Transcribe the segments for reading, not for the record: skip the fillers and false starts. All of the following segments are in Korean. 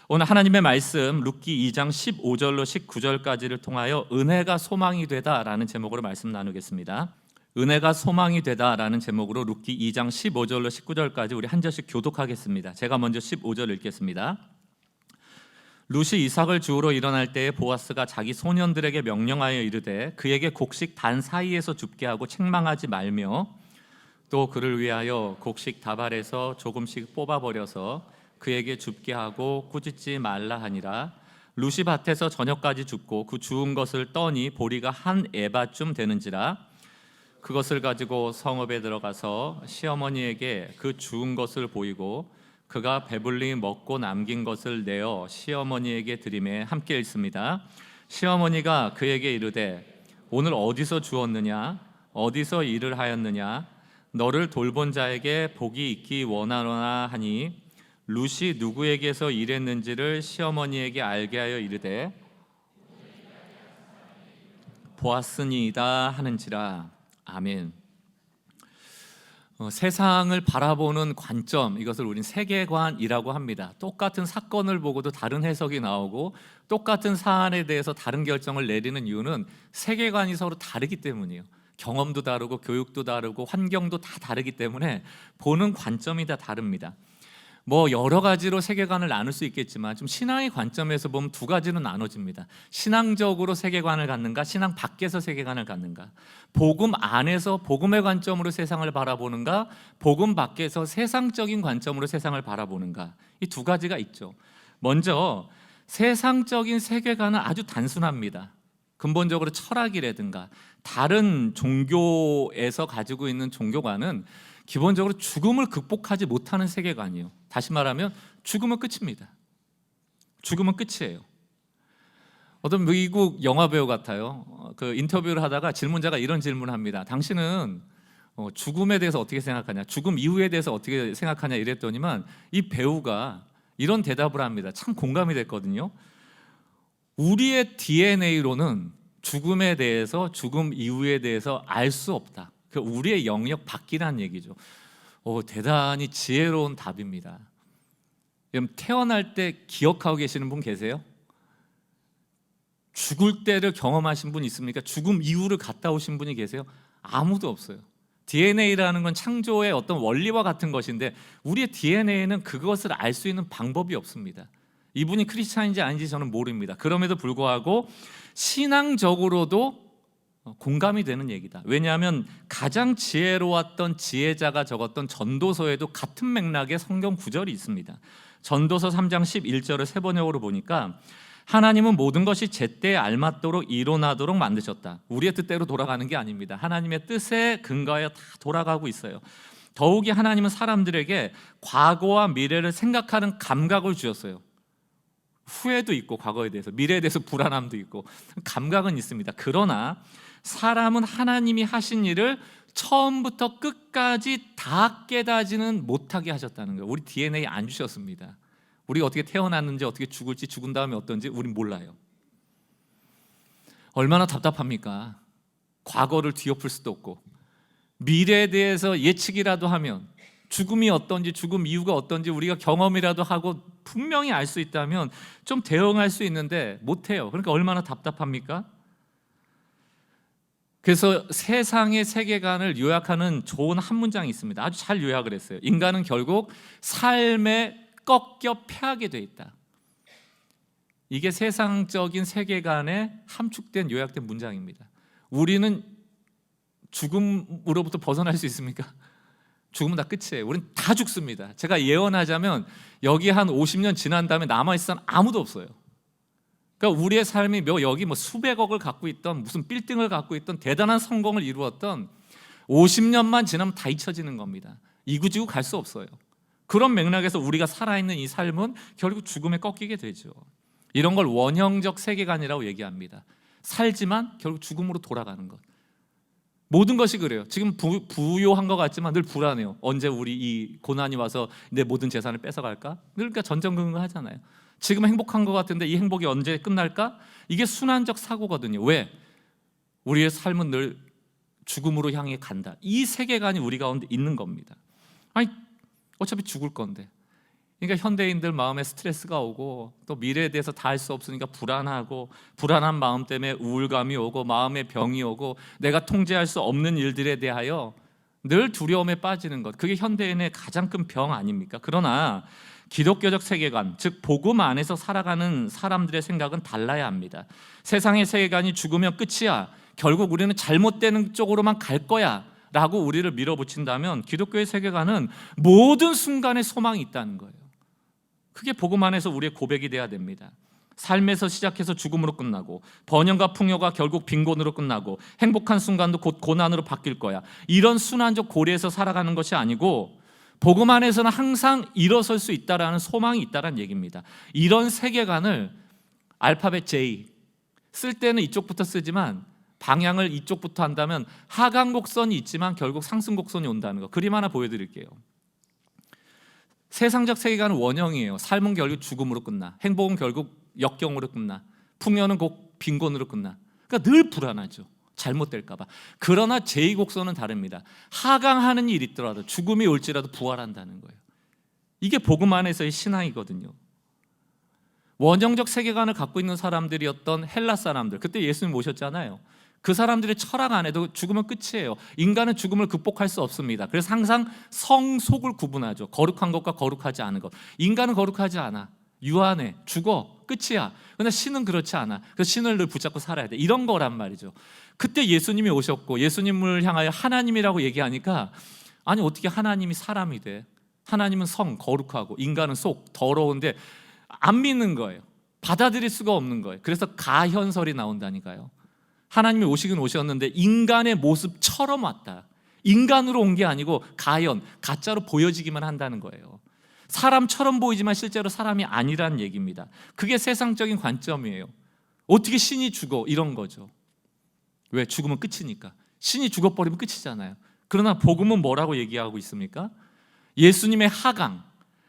오늘 하나님의 말씀 룻기 2장 15절로 19절까지를 통하여 은혜가 소망이 되다라는 제목으로 말씀 나누겠습니다. 은혜가 소망이 되다라는 제목으로 룻기 2장 15절로 19절까지 우리 한 절씩 교독하겠습니다. 제가 먼저 15절 읽겠습니다. 룻이 이삭을 주우러 일어날 때에 보아스가 자기 소년들에게 명령하여 이르되 그에게 곡식 단 사이에서 줍게 하고 책망하지 말며 또 그를 위하여 곡식 다발에서 조금씩 뽑아버려서 그에게 줍게 하고 꾸짖지 말라 하니라. 룻이 밭에서 저녁까지 줍고 그 주운 것을 떠니 보리가 한 에바쯤 되는지라. 그것을 가지고 성읍에 들어가서 시어머니에게 그 주운 것을 보이고 그가 배불리 먹고 남긴 것을 내어 시어머니에게 드리매 함께 읽습니다. 시어머니가 그에게 이르되 오늘 어디서 주었느냐 어디서 일을 하였느냐 너를 돌본 자에게 복이 있기 원하노라 하니 룻이 누구에게서 일했는지를 시어머니에게 알게 하여 이르되 보았으니이다 하는지라. 아멘. 세상을 바라보는 관점, 이것을 우리는 세계관이라고 합니다. 똑같은 사건을 보고도 다른 해석이 나오고 똑같은 사안에 대해서 다른 결정을 내리는 이유는 세계관이 서로 다르기 때문이에요. 경험도 다르고 교육도 다르고 환경도 다 다르기 때문에 보는 관점이 다 다릅니다. 여러 가지로 세계관을 나눌 수 있겠지만 좀 신앙의 관점에서 보면 두 가지로 나눠집니다. 신앙적으로 세계관을 갖는가, 신앙 밖에서 세계관을 갖는가. 복음 안에서 복음의 관점으로 세상을 바라보는가, 복음 밖에서 세상적인 관점으로 세상을 바라보는가. 이 두 가지가 있죠. 먼저 세상적인 세계관은 아주 단순합니다. 근본적으로 철학이라든가 다른 종교에서 가지고 있는 종교관은 기본적으로 죽음을 극복하지 못하는 세계관이에요. 다시 말하면 죽으면 끝입니다. 죽으면 끝이에요. 어떤 미국 영화배우 같아요. 그 인터뷰를 하다가 질문자가 이런 질문을 합니다. 당신은 죽음에 대해서 어떻게 생각하냐, 죽음 이후에 대해서 어떻게 생각하냐 이랬더니만 이 배우가 이런 대답을 합니다. 참 공감이 됐거든요. 우리의 DNA로는 죽음에 대해서, 죽음 이후에 대해서 알 수 없다. 우리의 영역 밖이라는 얘기죠. 대단히 지혜로운 답입니다. 여러분, 태어날 때 기억하고 계시는 분 계세요? 죽을 때를 경험하신 분 있습니까? 죽음 이후를 갔다 오신 분이 계세요? 아무도 없어요. DNA라는 건 창조의 어떤 원리와 같은 것인데 우리의 DNA는 그것을 알 수 있는 방법이 없습니다. 이분이 크리스찬인지 아닌지 저는 모릅니다. 그럼에도 불구하고 신앙적으로도 공감이 되는 얘기다. 왜냐하면 가장 지혜로웠던 지혜자가 적었던 전도서에도 같은 맥락의 성경 구절이 있습니다. 전도서 3장 11절을 세 번역으로 보니까 하나님은 모든 것이 제때에 알맞도록 일어나도록 만드셨다. 우리의 뜻대로 돌아가는 게 아닙니다. 하나님의 뜻에 근거하여 다 돌아가고 있어요. 더욱이 하나님은 사람들에게 과거와 미래를 생각하는 감각을 주셨어요. 후회도 있고 과거에 대해서, 미래에 대해서 불안함도 있고 감각은 있습니다. 그러나 사람은 하나님이 하신 일을 처음부터 끝까지 다 깨닫지는 못하게 하셨다는 거예요. 우리 DNA 안 주셨습니다. 우리가 어떻게 태어났는지, 어떻게 죽을지, 죽은 다음에 어떤지 우린 몰라요. 얼마나 답답합니까? 과거를 뒤엎을 수도 없고 미래에 대해서 예측이라도 하면, 죽음이 어떤지, 죽음 이유가 어떤지 우리가 경험이라도 하고 분명히 알 수 있다면 좀 대응할 수 있는데 못해요. 그러니까 얼마나 답답합니까? 그래서 세상의 세계관을 요약하는 좋은 한 문장이 있습니다. 아주 잘 요약을 했어요. 인간은 결국 삶에 꺾여 패하게 돼 있다. 이게 세상적인 세계관에 함축된 요약된 문장입니다. 우리는 죽음으로부터 벗어날 수 있습니까? 죽으면 다 끝이에요. 우리는 다 죽습니다. 제가 예언하자면 여기 한 50년 지난 다음에 남아있을 사람 아무도 없어요. 그러니까 우리의 삶이 여기 수백억을 갖고 있던, 무슨 빌딩을 갖고 있던, 대단한 성공을 이루었던 50년만 지나면 다 잊혀지는 겁니다. 이구지구 갈 수 없어요. 그런 맥락에서 우리가 살아있는 이 삶은 결국 죽음에 꺾이게 되죠. 이런 걸 원형적 세계관이라고 얘기합니다. 살지만 결국 죽음으로 돌아가는 것. 모든 것이 그래요. 지금 부유한 것 같지만 늘 불안해요. 언제 우리 이 고난이 와서 내 모든 재산을 뺏어갈까? 늘 그러니까 전전긍긍하잖아요. 지금 행복한 것 같은데 이 행복이 언제 끝날까? 이게 순환적 사고거든요. 왜? 우리의 삶은 늘 죽음으로 향해 간다. 이 세계관이 우리 가운데 있는 겁니다. 아니, 어차피 죽을 건데 그러니까 현대인들 마음에 스트레스가 오고 또 미래에 대해서 다 할 수 없으니까 불안하고, 불안한 마음 때문에 우울감이 오고 마음에 병이 오고 내가 통제할 수 없는 일들에 대하여 늘 두려움에 빠지는 것, 그게 현대인의 가장 큰 병 아닙니까? 그러나 기독교적 세계관, 즉 복음 안에서 살아가는 사람들의 생각은 달라야 합니다. 세상의 세계관이 죽으면 끝이야, 결국 우리는 잘못되는 쪽으로만 갈 거야 라고 우리를 밀어붙인다면 기독교의 세계관은 모든 순간에 소망이 있다는 거예요. 그게 복음 안에서 우리의 고백이 돼야 됩니다. 삶에서 시작해서 죽음으로 끝나고, 번영과 풍요가 결국 빈곤으로 끝나고, 행복한 순간도 곧 고난으로 바뀔 거야, 이런 순환적 고리에서 살아가는 것이 아니고 복음 안에서는 항상 일어설 수 있다라는 소망이 있다는 얘기입니다. 이런 세계관을 알파벳 J, 쓸 때는 이쪽부터 쓰지만 방향을 이쪽부터 한다면 하강곡선이 있지만 결국 상승곡선이 온다는 거, 그림 하나 보여드릴게요. 세상적 세계관은 원형이에요. 삶은 결국 죽음으로 끝나, 행복은 결국 역경으로 끝나, 풍요는 곧 빈곤으로 끝나. 그러니까 늘 불안하죠, 잘못될까 봐. 그러나 제2곡선은 다릅니다. 하강하는 일이 있더라도, 죽음이 올지라도 부활한다는 거예요. 이게 복음 안에서의 신앙이거든요. 원형적 세계관을 갖고 있는 사람들이었던 헬라 사람들, 그때 예수님 오셨잖아요. 그 사람들의 철학 안에도 죽으면 끝이에요. 인간은 죽음을 극복할 수 없습니다. 그래서 항상 성속을 구분하죠. 거룩한 것과 거룩하지 않은 것. 인간은 거룩하지 않아, 유한해, 죽어, 끝이야. 그런데 신은 그렇지 않아. 그래서 신을 늘 붙잡고 살아야 돼, 이런 거란 말이죠. 그때 예수님이 오셨고 예수님을 향하여 하나님이라고 얘기하니까, 아니 어떻게 하나님이 사람이 돼? 하나님은 성, 거룩하고 인간은 속, 더러운데 안 믿는 거예요. 받아들일 수가 없는 거예요. 그래서 가현설이 나온다니까요. 하나님이 오시긴 오셨는데 인간의 모습처럼 왔다. 인간으로 온 게 아니고 가현, 가짜로 보여지기만 한다는 거예요. 사람처럼 보이지만 실제로 사람이 아니라는 얘기입니다. 그게 세상적인 관점이에요. 어떻게 신이 죽어, 이런 거죠. 왜? 죽으면 끝이니까. 신이 죽어버리면 끝이잖아요. 그러나 복음은 뭐라고 얘기하고 있습니까? 예수님의 하강,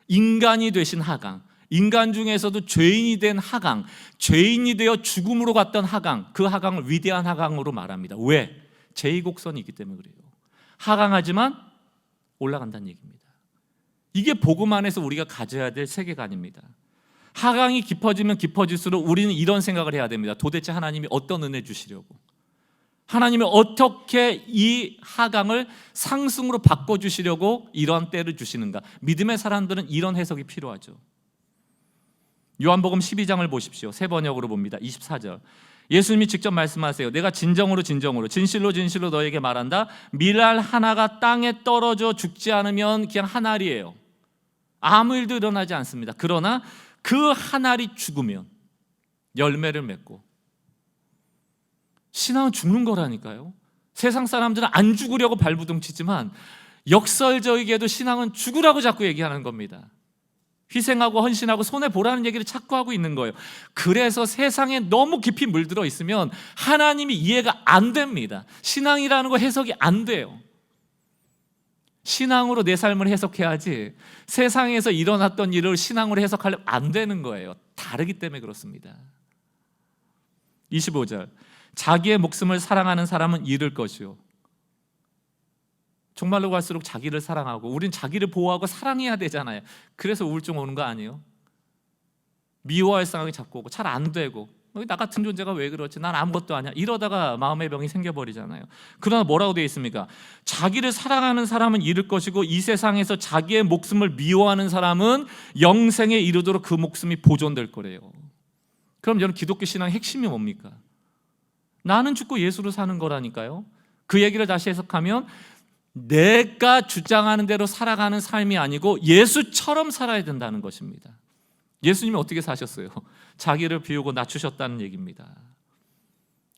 인간이 되신 하강, 인간 중에서도 죄인이 된 하강, 죄인이 되어 죽음으로 갔던 하강, 그 하강을 위대한 하강으로 말합니다. 왜? 제2곡선이 있기 때문에 그래요. 하강하지만 올라간다는 얘기입니다. 이게 복음 안에서 우리가 가져야 될 세계관입니다. 하강이 깊어지면 깊어질수록 우리는 이런 생각을 해야 됩니다. 도대체 하나님이 어떤 은혜 주시려고, 하나님이 어떻게 이 하강을 상승으로 바꿔주시려고 이런 때를 주시는가. 믿음의 사람들은 이런 해석이 필요하죠. 요한복음 12장을 보십시오. 새 번역으로 봅니다. 24절. 예수님이 직접 말씀하세요. 내가 진정으로 진정으로 진실로 진실로 너에게 말한다. 밀알 하나가 땅에 떨어져 죽지 않으면 그냥 한 알이에요. 아무 일도 일어나지 않습니다. 그러나 그 한 알이 죽으면 열매를 맺고. 신앙은 죽는 거라니까요. 세상 사람들은 안 죽으려고 발부둥치지만 역설적이게도 신앙은 죽으라고 자꾸 얘기하는 겁니다. 희생하고 헌신하고 손해보라는 얘기를 자꾸 하고 있는 거예요. 그래서 세상에 너무 깊이 물들어 있으면 하나님이 이해가 안 됩니다. 신앙이라는 거 해석이 안 돼요. 신앙으로 내 삶을 해석해야지 세상에서 일어났던 일을 신앙으로 해석하려면 안 되는 거예요. 다르기 때문에 그렇습니다. 25절. 자기의 목숨을 사랑하는 사람은 잃을 것이요. 정말로 갈수록 자기를 사랑하고, 우린 자기를 보호하고 사랑해야 되잖아요. 그래서 우울증 오는 거 아니에요? 미워할 생각이 자꾸 오고 잘 안 되고, 나 같은 존재가 왜 그렇지, 난 아무것도 아니야, 이러다가 마음의 병이 생겨버리잖아요. 그러나 뭐라고 되어 있습니까? 자기를 사랑하는 사람은 잃을 것이고 이 세상에서 자기의 목숨을 미워하는 사람은 영생에 이르도록 그 목숨이 보존될 거래요. 그럼 여러분, 기독교 신앙의 핵심이 뭡니까? 나는 죽고 예수로 사는 거라니까요. 그 얘기를 다시 해석하면 내가 주장하는 대로 살아가는 삶이 아니고 예수처럼 살아야 된다는 것입니다. 예수님이 어떻게 사셨어요? 자기를 비우고 낮추셨다는 얘기입니다.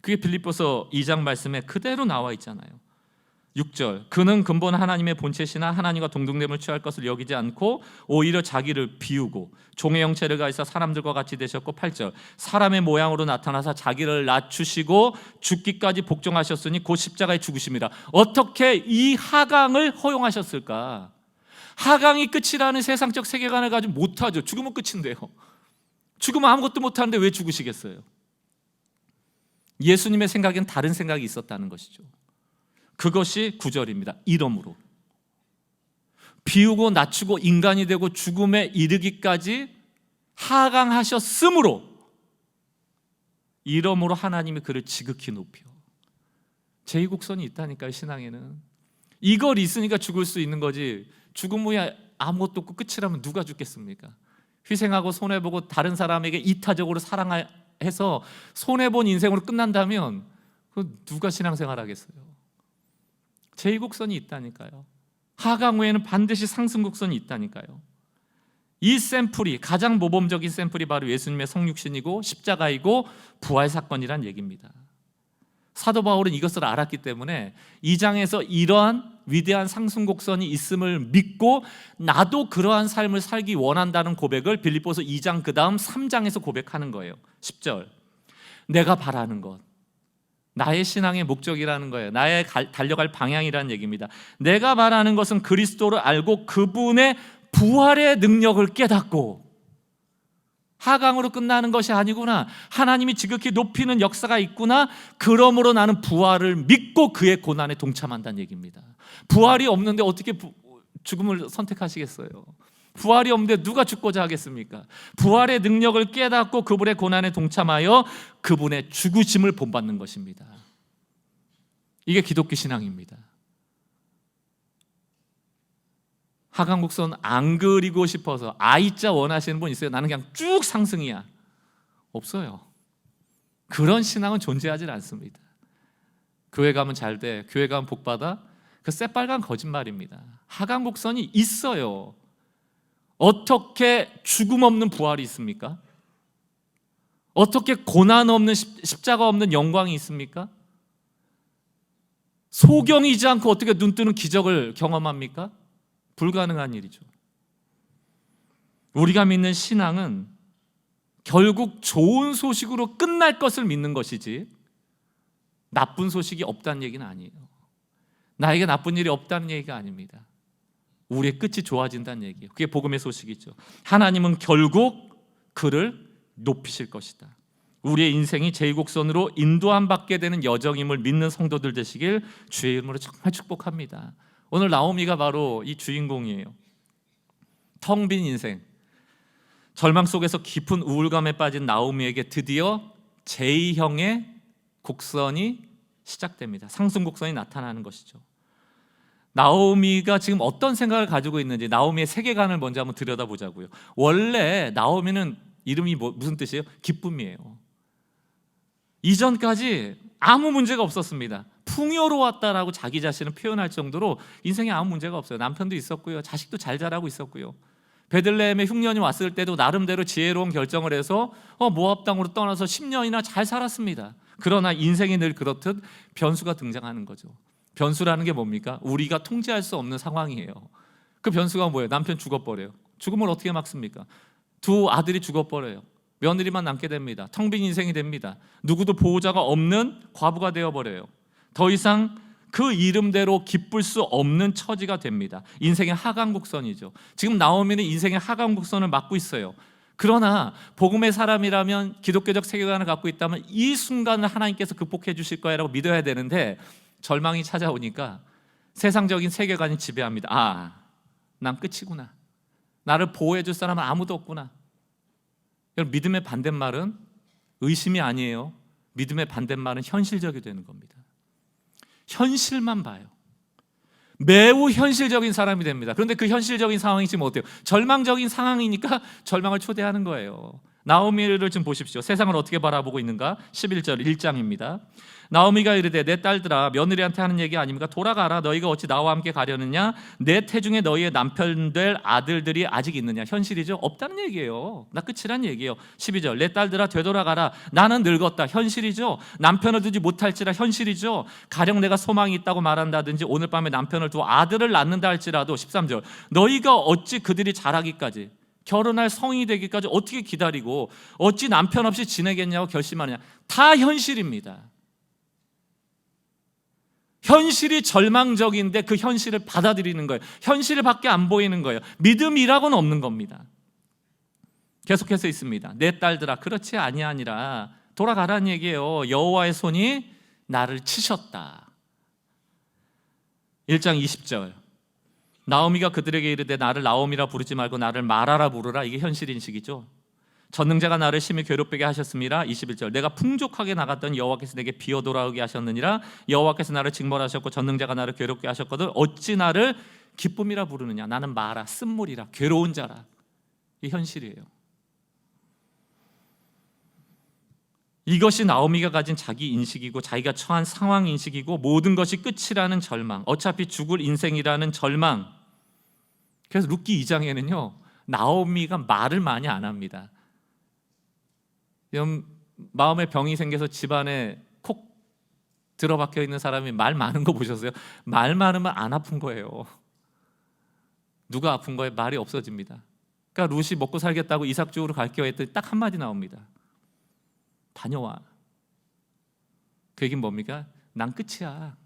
그게 빌립보서 2장 말씀에 그대로 나와 있잖아요. 6절. 그는 근본 하나님의 본체시나 하나님과 동등됨을 취할 것을 여기지 않고 오히려 자기를 비우고 종의 형체를 가지사 사람들과 같이 되셨고, 8절. 사람의 모양으로 나타나사 자기를 낮추시고 죽기까지 복종하셨으니 곧 십자가에 죽으심이라. 어떻게 이 하강을 허용하셨을까? 하강이 끝이라는 세상적 세계관을 가지고 못하죠. 죽으면 끝인데요. 죽으면 아무것도 못하는데 왜 죽으시겠어요? 예수님의 생각엔 다른 생각이 있었다는 것이죠. 그것이 9절입니다. 이러므로 비우고 낮추고 인간이 되고 죽음에 이르기까지 하강하셨으므로 이러므로 하나님이 그를 지극히 높여. 제2곡선이 있다니까요. 신앙에는 이걸 있으니까 죽을 수 있는 거지, 죽음 후에 아무것도 없고 끝이라면 누가 죽겠습니까? 희생하고 손해보고 다른 사람에게 이타적으로 사랑해서 손해본 인생으로 끝난다면 그 누가 신앙생활 하겠어요? 제2곡선이 있다니까요. 하강 후에는 반드시 상승곡선이 있다니까요. 이 샘플이, 가장 모범적인 샘플이 바로 예수님의 성육신이고 십자가이고 부활 사건이란 얘기입니다. 사도 바울은 이것을 알았기 때문에 2장에서 이러한 위대한 상승곡선이 있음을 믿고 나도 그러한 삶을 살기 원한다는 고백을 빌립보서 2장 그 다음 3장에서 고백하는 거예요. 10절, 내가 바라는 것, 나의 신앙의 목적이라는 거예요. 나의 달려갈 방향이라는 얘기입니다. 내가 바라는 것은 그리스도를 알고 그분의 부활의 능력을 깨닫고, 하강으로 끝나는 것이 아니구나, 하나님이 지극히 높이는 역사가 있구나, 그러므로 나는 부활을 믿고 그의 고난에 동참한다는 얘기입니다. 부활이 없는데 어떻게 죽음을 선택하시겠어요? 부활이 없는데 누가 죽고자 하겠습니까? 부활의 능력을 깨닫고 그분의 고난에 동참하여 그분의 죽으심을 본받는 것입니다. 이게 기독교 신앙입니다. 하강곡선 안 그리고 싶어서 I자 원하시는 분 있어요? 나는 그냥 쭉 상승이야. 없어요. 그런 신앙은 존재하지 않습니다. 교회 가면 잘 돼, 교회 가면 복 받아, 그 새빨간 거짓말입니다. 하강곡선이 있어요. 어떻게 죽음 없는 부활이 있습니까? 어떻게 고난 없는 십자가 없는 영광이 있습니까? 소경이지 않고 어떻게 눈 뜨는 기적을 경험합니까? 불가능한 일이죠. 우리가 믿는 신앙은 결국 좋은 소식으로 끝날 것을 믿는 것이지 나쁜 소식이 없다는 얘기는 아니에요. 나에게 나쁜 일이 없다는 얘기가 아닙니다. 우리의 끝이 좋아진다는 얘기예요. 그게 복음의 소식이죠. 하나님은 결국 그를 높이실 것이다. 우리의 인생이 제2곡선으로 인도함 받게 되는 여정임을 믿는 성도들 되시길 주의 이름으로 정말 축복합니다. 오늘 나오미가 바로 이 주인공이에요. 텅 빈 인생, 절망 속에서 깊은 우울감에 빠진 나오미에게 드디어 제2형의 곡선이 시작됩니다. 상승곡선이 나타나는 것이죠. 나오미가 지금 어떤 생각을 가지고 있는지, 나오미의 세계관을 먼저 한번 들여다보자고요. 원래 나오미는 이름이 무슨 뜻이에요? 기쁨이에요. 이전까지 아무 문제가 없었습니다. 풍요로웠다라고 자기 자신을 표현할 정도로 인생에 아무 문제가 없어요. 남편도 있었고요, 자식도 잘 자라고 있었고요. 베들레헴에 흉년이 왔을 때도 나름대로 지혜로운 결정을 해서 모압 땅으로 떠나서 10년이나 잘 살았습니다. 그러나 인생이 늘 그렇듯 변수가 등장하는 거죠. 변수라는 게 뭡니까? 우리가 통제할 수 없는 상황이에요. 그 변수가 뭐예요? 남편 죽어버려요. 죽음을 어떻게 막습니까? 두 아들이 죽어버려요. 며느리만 남게 됩니다. 텅 빈 인생이 됩니다. 누구도 보호자가 없는 과부가 되어버려요. 더 이상 그 이름대로 기쁠 수 없는 처지가 됩니다. 인생의 하강곡선이죠. 지금 나오미는 인생의 하강곡선을 맞고 있어요. 그러나 복음의 사람이라면, 기독교적 세계관을 갖고 있다면 이 순간을 하나님께서 극복해 주실 거라고 믿어야 되는데, 절망이 찾아오니까 세상적인 세계관이 지배합니다. 난 끝이구나, 나를 보호해 줄 사람은 아무도 없구나. 여러분, 믿음의 반대말은 의심이 아니에요. 믿음의 반대말은 현실적이 되는 겁니다. 현실만 봐요. 매우 현실적인 사람이 됩니다. 그런데 그 현실적인 상황이 지금 어때요? 절망적인 상황이니까 절망을 초대하는 거예요. 나오미를 좀 보십시오. 세상을 어떻게 바라보고 있는가? 11절 1장입니다. 나오미가 이르되 내 딸들아, 며느리한테 하는 얘기 아닙니까? 돌아가라. 너희가 어찌 나와 함께 가려느냐? 내 태중에 너희의 남편 될 아들들이 아직 있느냐? 현실이죠? 없다는 얘기예요. 나 끝이란 얘기예요. 12절 내 딸들아 되돌아가라. 나는 늙었다. 현실이죠. 남편을 두지 못할지라. 현실이죠. 가령 내가 소망이 있다고 말한다든지 오늘 밤에 남편을 두고 아들을 낳는다 할지라도. 13절 너희가 어찌 그들이 자라기까지, 결혼할 성인이 되기까지 어떻게 기다리고 어찌 남편 없이 지내겠냐고 결심하느냐? 다 현실입니다. 현실이 절망적인데 그 현실을 받아들이는 거예요. 현실밖에 안 보이는 거예요. 믿음이라고는 없는 겁니다. 계속해서 있습니다. 내 딸들아, 그렇지 아니하니라. 돌아가라는 얘기예요. 여호와의 손이 나를 치셨다. 1장 20절 나오미가 그들에게 이르되 나를 나오미라 부르지 말고 나를 마라라 부르라. 이게 현실 인식이죠. 전능자가 나를 심히 괴롭게 하셨습니다. 21절 내가 풍족하게 나갔던 여호와께서 내게 비어 돌아오게 하셨느니라. 여호와께서 나를 징벌하셨고 전능자가 나를 괴롭게 하셨거든 어찌 나를 기쁨이라 부르느냐. 나는 마라 쓴물이라 괴로운 자라. 이 현실이에요. 이것이 나오미가 가진 자기 인식이고 자기가 처한 상황 인식이고 모든 것이 끝이라는 절망, 어차피 죽을 인생이라는 절망. 그래서 룻기 2장에는요 나오미가 말을 많이 안 합니다. 마음에 병이 생겨서 집안에 콕 들어박혀 있는 사람이 말 많은 거 보셨어요? 말 많으면 안 아픈 거예요. 누가 아픈 거예요? 말이 없어집니다. 그러니까 룻이 먹고 살겠다고 이삭 집으로 갈게요 했더니 딱 한마디 나옵니다. 다녀와. 그 얘기는 뭡니까? 난 끝이야.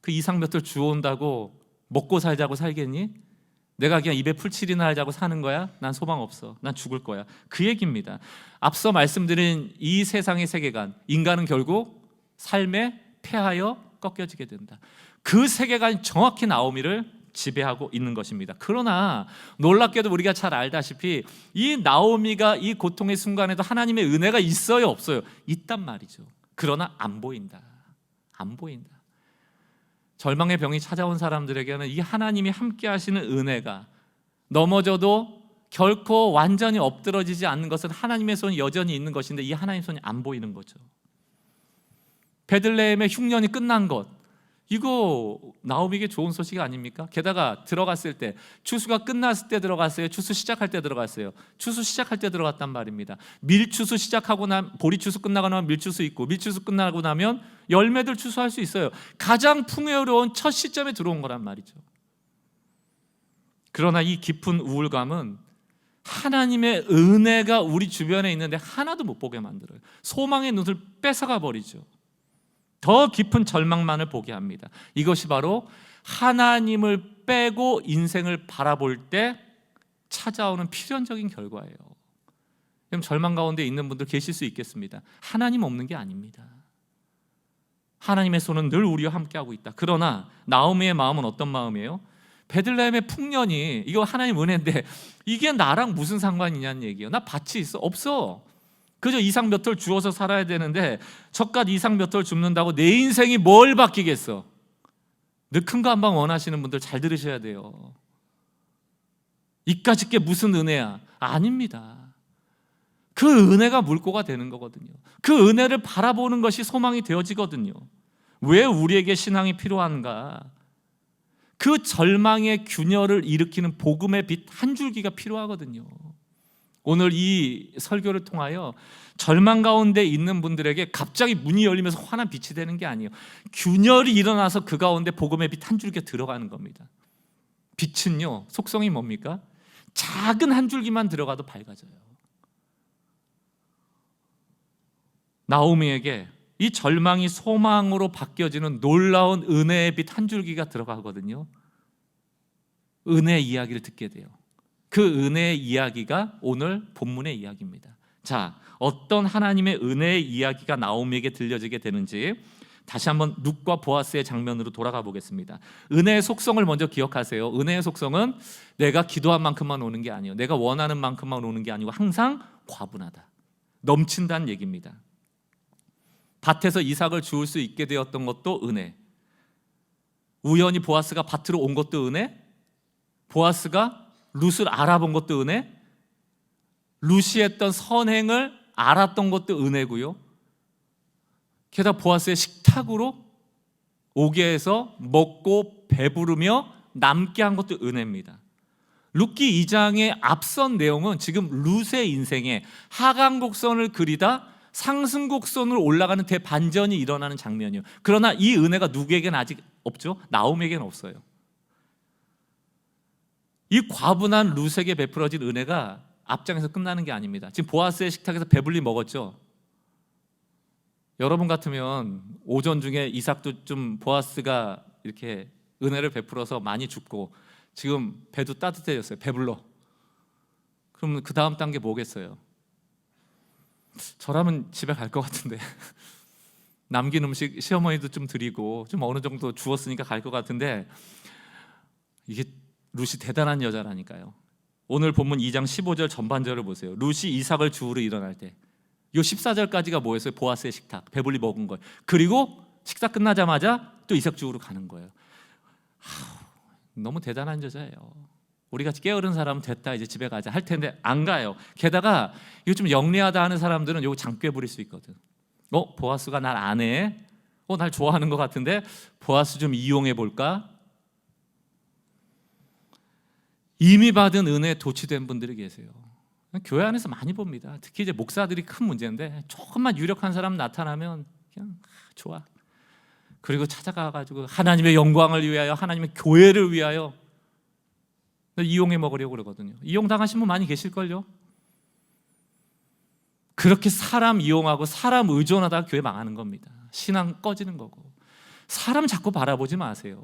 그 이삭 몇 달 주워온다고 먹고 살자고 살겠니? 내가 그냥 입에 풀칠이나 하자고 사는 거야? 난 소망 없어. 난 죽을 거야. 그 얘기입니다. 앞서 말씀드린 이 세상의 세계관, 인간은 결국 삶에 패하여 꺾여지게 된다. 그 세계관이 정확히 나오미를 지배하고 있는 것입니다. 그러나 놀랍게도 우리가 잘 알다시피 이 나오미가 이 고통의 순간에도 하나님의 은혜가 있어요, 없어요? 있단 말이죠. 그러나 안 보인다. 안 보인다. 절망의 병이 찾아온 사람들에게는 이 하나님이 함께 하시는 은혜가 넘어져도 결코 완전히 엎드러지지 않는 것은 하나님의 손이 여전히 있는 것인데 이 하나님의 손이 안 보이는 거죠. 베들레헴의 흉년이 끝난 것, 이거 나오미에게 좋은 소식 아닙니까? 게다가 들어갔을 때 추수가 끝났을 때 들어갔어요? 추수 시작할 때 들어갔어요? 추수 시작할 때 들어갔단 말입니다. 밀추수 시작하고 나면 보리추수 끝나고 나면 밀추수 있고 밀추수 끝나고 나면 열매들 추수할 수 있어요. 가장 풍요로운 첫 시점에 들어온 거란 말이죠. 그러나 이 깊은 우울감은 하나님의 은혜가 우리 주변에 있는데 하나도 못 보게 만들어요. 소망의 눈을 뺏어가 버리죠. 더 깊은 절망만을 보게 합니다. 이것이 바로 하나님을 빼고 인생을 바라볼 때 찾아오는 필연적인 결과예요. 그럼 절망 가운데 있는 분들 계실 수 있겠습니다. 하나님 없는 게 아닙니다. 하나님의 손은 늘 우리와 함께하고 있다. 그러나 나오미의 마음은 어떤 마음이에요? 베들레헴의 풍년이 이거 하나님 은혜인데 이게 나랑 무슨 상관이냐는 얘기예요. 나 밭이 있어? 없어. 그저 이삭 몇 털 주워서 살아야 되는데 젓갓 이삭 몇 털 줍는다고 내 인생이 뭘 바뀌겠어? 늘 큰 거 한 방 원하시는 분들 잘 들으셔야 돼요. 이까짓 게 무슨 은혜야? 아닙니다. 그 은혜가 물꼬가 되는 거거든요. 그 은혜를 바라보는 것이 소망이 되어지거든요. 왜 우리에게 신앙이 필요한가? 그 절망의 균열을 일으키는 복음의 빛 한 줄기가 필요하거든요. 오늘 이 설교를 통하여 절망 가운데 있는 분들에게 갑자기 문이 열리면서 환한 빛이 되는 게 아니에요. 균열이 일어나서 그 가운데 복음의 빛 한 줄기가 들어가는 겁니다. 빛은요, 속성이 뭡니까? 작은 한 줄기만 들어가도 밝아져요. 나오미에게 이 절망이 소망으로 바뀌어지는 놀라운 은혜의 빛 한 줄기가 들어가거든요. 은혜의 이야기를 듣게 돼요. 그 은혜의 이야기가 오늘 본문의 이야기입니다. 자, 어떤 하나님의 은혜의 이야기가 나오미에게 들려지게 되는지 다시 한번 룻과 보아스의 장면으로 돌아가 보겠습니다. 은혜의 속성을 먼저 기억하세요. 은혜의 속성은 내가 기도한 만큼만 오는 게 아니에요. 내가 원하는 만큼만 오는 게 아니고 항상 과분하다, 넘친다는 얘기입니다. 밭에서 이삭을 주울 수 있게 되었던 것도 은혜, 우연히 보아스가 밭으로 온 것도 은혜, 보아스가 룻을 알아본 것도 은혜, 룻이 했던 선행을 알았던 것도 은혜고요. 게다가 보아스의 식탁으로 오게 해서 먹고 배부르며 남게 한 것도 은혜입니다. 룻기 2장의 앞선 내용은 지금 룻의 인생에 하강곡선을 그리다 상승곡선으로 올라가는 대반전이 일어나는 장면이에요. 그러나 이 은혜가 누구에게는 아직 없죠? 나오미에게는 없어요. 이 과분한 룻에게 베풀어진 은혜가 앞장에서 끝나는 게 아닙니다. 지금 보아스의 식탁에서 배불리 먹었죠. 여러분 같으면 오전 중에 이삭도 좀 보아스가 이렇게 은혜를 베풀어서 많이 줍고 지금 배도 따뜻해졌어요. 배불러. 그러면 그 다음 단계 뭐겠어요? 저라면 집에 갈 것 같은데 남긴 음식 시어머니도 좀 드리고 좀 어느 정도 주었으니까 갈 것 같은데 이게 룻이 대단한 여자라니까요. 오늘 본문 2장 15절 전반절을 보세요. 룻이 이삭을 주우러 일어날 때, 요 14절까지가 뭐였어요? 보아스의 식탁, 배불리 먹은 거예요. 그리고 식사 끝나자마자 또 이삭 주우러 가는 거예요. 너무 대단한 여자예요. 우리같이 게으른 사람은 됐다, 이제 집에 가자 할 텐데 안 가요. 게다가 이거 좀 영리하다 하는 사람들은 이거 장꽤 부릴 수 있거든. 보아스가 날 아네, 날 좋아하는 것 같은데 보아스 좀 이용해 볼까? 이미 받은 은혜에 도취된 분들이 계세요. 교회 안에서 많이 봅니다. 특히 이제 목사들이 큰 문제인데, 조금만 유력한 사람 나타나면 그냥 좋아. 그리고 찾아가가지고 하나님의 영광을 위하여, 하나님의 교회를 위하여 이용해 먹으려고 그러거든요. 이용당하신 분 많이 계실걸요. 그렇게 사람 이용하고 사람 의존하다가 교회 망하는 겁니다. 신앙 꺼지는 거고. 사람 자꾸 바라보지 마세요.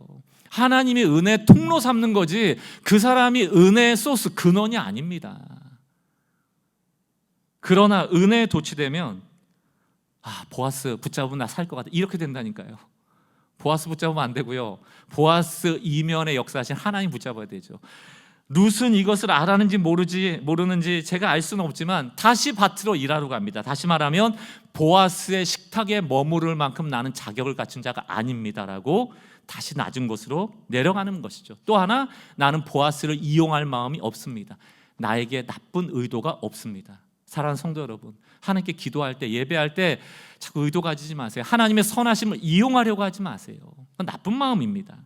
하나님이 은혜 통로 삼는 거지, 그 사람이 은혜의 소스, 근원이 아닙니다. 그러나 은혜에 도취되면 보아스 붙잡으면 나 살 것 같아, 이렇게 된다니까요. 보아스 붙잡으면 안 되고요, 보아스 이면에 역사하신 하나님 붙잡아야 되죠. 룻은 이것을 알았는지 모르는지 제가 알 수는 없지만 다시 밭으로 일하러 갑니다. 다시 말하면 보아스의 식탁에 머무를 만큼 나는 자격을 갖춘 자가 아닙니다라고 다시 낮은 곳으로 내려가는 것이죠. 또 하나, 나는 보아스를 이용할 마음이 없습니다. 나에게 나쁜 의도가 없습니다. 사랑하는 성도 여러분, 하나님께 기도할 때, 예배할 때 자꾸 의도 가지지 마세요. 하나님의 선하심을 이용하려고 하지 마세요. 그건 나쁜 마음입니다.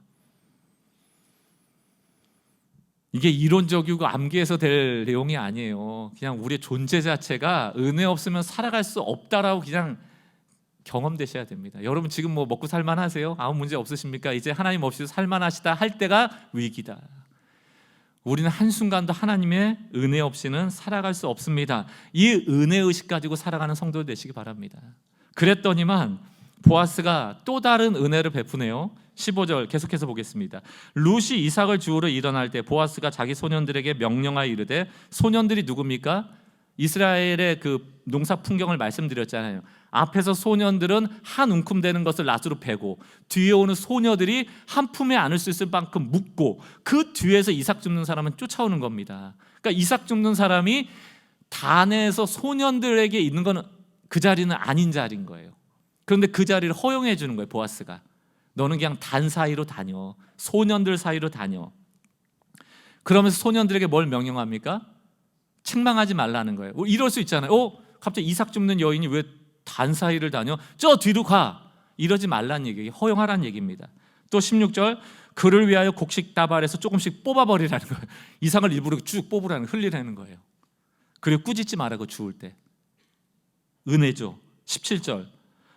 이게 이론적이고 암기해서 될 내용이 아니에요. 그냥 우리의 존재 자체가 은혜 없으면 살아갈 수 없다라고 그냥 경험되셔야 됩니다. 여러분 지금 뭐 먹고 살만하세요? 아무 문제 없으십니까? 이제 하나님 없이도 살만하시다 할 때가 위기다. 우리는 한순간도 하나님의 은혜 없이는 살아갈 수 없습니다. 이 은혜의식 가지고 살아가는 성도들 되시기 바랍니다. 그랬더니만 보아스가 또 다른 은혜를 베푸네요. 15절 계속해서 보겠습니다. 룻이 이삭을 주우러 일어날 때 보아스가 자기 소년들에게 명령하여 이르되, 소년들이 누굽니까? 이스라엘의 그 농사 풍경을 말씀드렸잖아요. 앞에서 소년들은 한 움큼 되는 것을 낫으로 베고, 뒤에 오는 소녀들이 한 품에 안을 수 있을 만큼 묻고, 그 뒤에서 이삭 줍는 사람은 쫓아오는 겁니다. 그러니까 이삭 줍는 사람이 단에서 소년들에게 있는 건 그 자리는 아닌 자리인 거예요. 그런데 그 자리를 허용해 주는 거예요. 보아스가, 너는 그냥 단 사이로 다녀, 소년들 사이로 다녀. 그러면서 소년들에게 뭘 명령합니까? 책망하지 말라는 거예요. 이럴 수 있잖아요. 갑자기 이삭 줍는 여인이 왜 단 사이를 다녀? 저 뒤로 가. 이러지 말라는 얘기예요. 허용하라는 얘기입니다. 또 16절, 그를 위하여 곡식 다발에서 조금씩 뽑아버리라는 거예요. 이삭을 일부러 쭉 뽑으라는, 흘리라는 거예요. 그리고 꾸짖지 말라고, 주울 때. 은혜죠. 17절,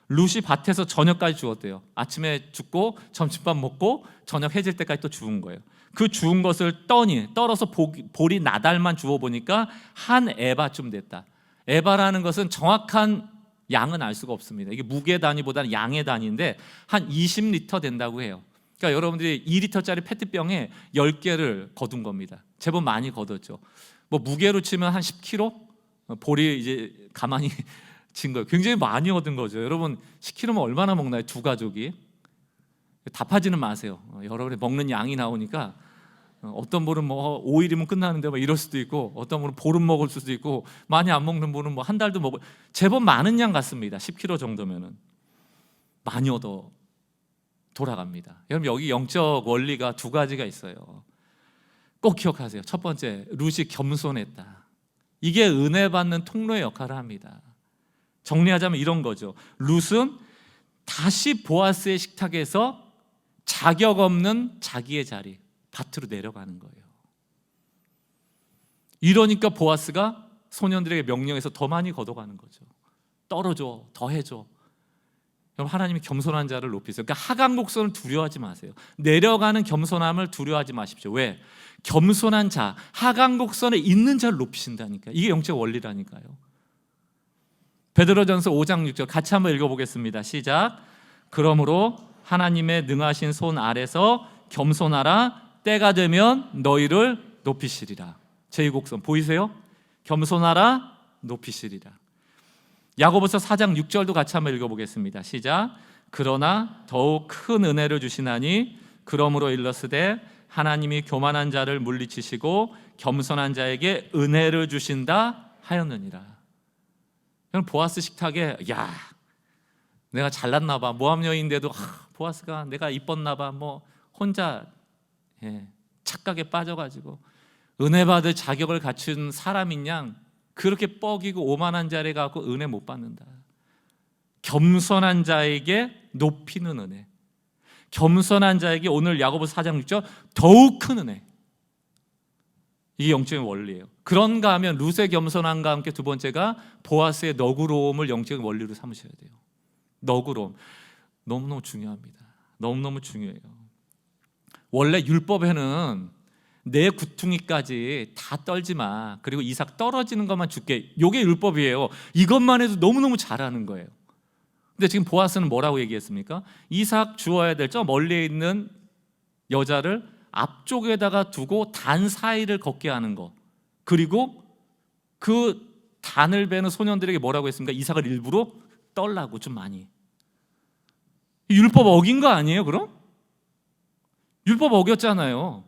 룻이 밭에서 저녁까지 주었대요. 아침에 줍고 점심밥 먹고 저녁 해질 때까지 또 주운 거예요. 그 주운 것을 떨어서 볼이 나달만 주워 보니까 한 에바쯤 됐다. 에바라는 것은 정확한 양은 알 수가 없습니다. 이게 무게 단위보다는 양의 단위인데 한 20리터 된다고 해요. 그러니까 여러분들이 2리터짜리 페트병에 10개를 거둔 겁니다. 제법 많이 거뒀죠. 뭐 무게로 치면 한 10kg? 볼이 이제 가만히 진 거예요. 굉장히 많이 얻은 거죠. 여러분 10kg면 얼마나 먹나요? 두 가족이. 답하지는 마세요. 여러분이 먹는 양이 나오니까 어떤 분은 뭐 5일이면 끝나는데 뭐 이럴 수도 있고, 어떤 분은 보름 먹을 수도 있고, 많이 안 먹는 분은 뭐 한 달도 먹을, 제법 많은 양 같습니다. 10kg 정도면은 많이 얻어 돌아갑니다. 여러분 여기 영적 원리가 두 가지가 있어요. 꼭 기억하세요. 첫 번째, 룻이 겸손했다. 이게 은혜 받는 통로의 역할을 합니다. 정리하자면 이런 거죠. 룻은 다시 보아스의 식탁에서 자격 없는 자기의 자리, 밭으로 내려가는 거예요. 이러니까 보아스가 소년들에게 명령해서 더 많이 걷어가는 거죠. 떨어져, 더 해줘. 여러분 하나님이 겸손한 자를 높이세요. 그러니까 하강 곡선을 두려워하지 마세요. 내려가는 겸손함을 두려워하지 마십시오. 왜? 겸손한 자, 하강 곡선에 있는 자를 높이신다니까. 이게 영적 원리라니까요. 베드로전서 5장 6절 같이 한번 읽어보겠습니다. 시작. 그러므로 하나님의 능하신 손 아래서 겸손하라. 때가 되면 너희를 높이시리라. 제2곡선 보이세요? 겸손하라, 높이시리라. 야고보서 4장 6절도 같이 한번 읽어보겠습니다. 시작. 그러나 더욱 큰 은혜를 주시나니 그러므로 일러스되 하나님이 교만한 자를 물리치시고 겸손한 자에게 은혜를 주신다 하였느니라. 보아스 식탁에 야 내가 잘났나 봐. 모함 여인인데도 보아스가 내가 이뻤나 봐. 뭐 혼자 착각에 빠져가지고 은혜 받을 자격을 갖춘 사람인 양 그렇게 뻐기고 오만한 자를 갖고 은혜 못 받는다. 겸손한 자에게 높이는 은혜, 겸손한 자에게 오늘 야고보서 4장 6절 더욱 큰 은혜. 이게 영적인 원리예요. 그런가 하면 룻의 겸손함과 함께 두 번째가 보아스의 너그러움을 영적인 원리로 삼으셔야 돼요. 너그러움 너무너무 중요합니다. 너무너무 중요해요. 원래 율법에는 내 구퉁이까지 다 떨지 마. 그리고 이삭 떨어지는 것만 줄게. 이게 율법이에요. 이것만 해도 너무너무 잘하는 거예요. 근데 지금 보아스는 뭐라고 얘기했습니까? 이삭 주어야 될 저 멀리에 있는 여자를 앞쪽에다가 두고 단 사이를 걷게 하는 거. 그리고 그 단을 베는 소년들에게 뭐라고 했습니까? 이삭을 일부러 떨라고 좀 많이. 율법 어긴 거 아니에요 그럼? 율법 어겼잖아요.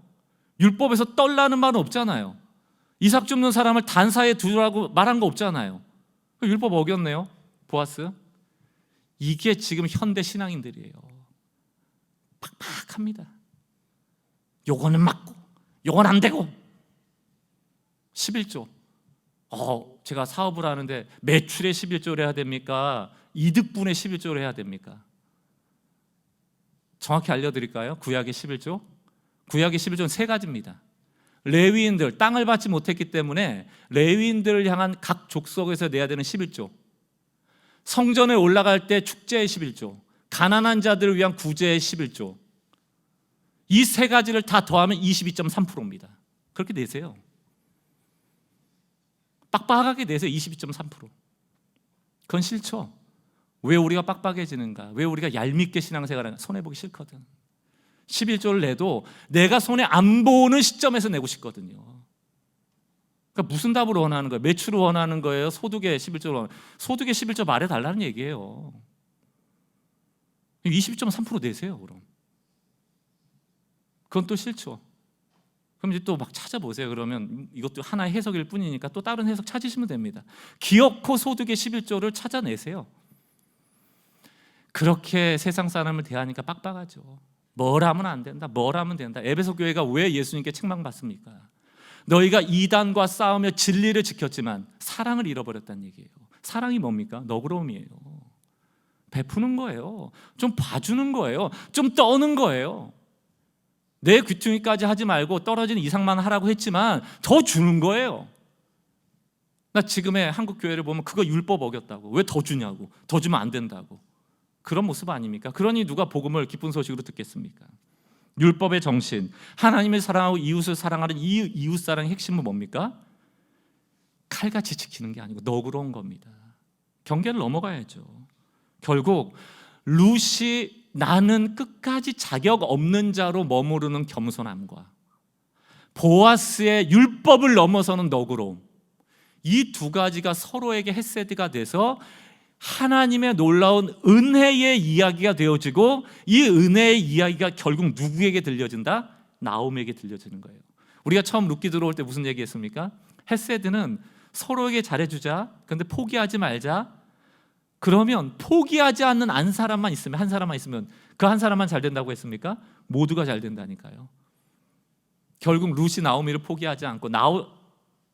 율법에서 떨라는 말은 없잖아요. 이삭 줍는 사람을 단 사이에 두라고 말한 거 없잖아요. 율법 어겼네요 보아스. 이게 지금 현대 신앙인들이에요. 팍팍합니다. 요거는 맞고 요건 안 되고. 11조 제가 사업을 하는데 매출에 11조를 해야 됩니까? 이득분에 11조를 해야 됩니까? 정확히 알려드릴까요? 구약의 11조? 구약의 11조는 세 가지입니다. 레위인들, 땅을 받지 못했기 때문에 레위인들을 향한 각 족속에서 내야 되는 11조, 성전에 올라갈 때 축제의 11조, 가난한 자들을 위한 구제의 11조, 이 세 가지를 다 더하면 22.3%입니다. 그렇게 내세요. 빡빡하게 내세요. 22.3%. 그건 싫죠. 왜 우리가 빡빡해지는가? 왜 우리가 얄밉게 신앙생활하는가? 손해보기 싫거든. 11조를 내도 내가 손에 안 보는 시점에서 내고 싶거든요. 그러니까 무슨 답을 원하는 거예요? 매출을 원하는 거예요? 소득의 11조를 원하는 거예요? 소득의 11조 말해달라는 얘기예요. 22.3% 내세요 그럼. 그건 또 싫죠. 그럼 이제 또 막 찾아보세요. 그러면 이것도 하나의 해석일 뿐이니까 또 다른 해석 찾으시면 됩니다. 기어코 소득의 11조를 찾아내세요. 그렇게 세상 사람을 대하니까 빡빡하죠. 뭘 하면 안 된다, 뭘 하면 된다. 에베소 교회가 왜 예수님께 책망받습니까? 너희가 이단과 싸우며 진리를 지켰지만 사랑을 잃어버렸다는 얘기예요. 사랑이 뭡니까? 너그러움이에요. 베푸는 거예요. 좀 봐주는 거예요. 좀 떠는 거예요. 내 귀퉁이까지 하지 말고 떨어지는 이상만 하라고 했지만 더 주는 거예요. 나 지금의 한국 교회를 보면 그거 율법 어겼다고. 왜 더 주냐고. 더 주면 안 된다고. 그런 모습 아닙니까? 그러니 누가 복음을 기쁜 소식으로 듣겠습니까? 율법의 정신, 하나님을 사랑하고 이웃을 사랑하는 이 이웃사랑의 핵심은 뭡니까? 칼같이 지키는 게 아니고 너그러운 겁니다. 경계를 넘어가야죠. 결국 룻이 나는 끝까지 자격 없는 자로 머무르는 겸손함과 보아스의 율법을 넘어서는 너그러움, 이 두 가지가 서로에게 헤세드가 돼서 하나님의 놀라운 은혜의 이야기가 되어지고, 이 은혜의 이야기가 결국 누구에게 들려진다? 나옴에게 들려지는 거예요. 우리가 처음 룻기 들어올 때 무슨 얘기했습니까? 헤세드는 서로에게 잘해주자, 근데 포기하지 말자. 그러면 포기하지 않는 한 사람만 있으면, 한 사람만 있으면 그 한 사람만 잘 된다고 했습니까? 모두가 잘 된다니까요. 결국 룻이 나오미를 포기하지 않고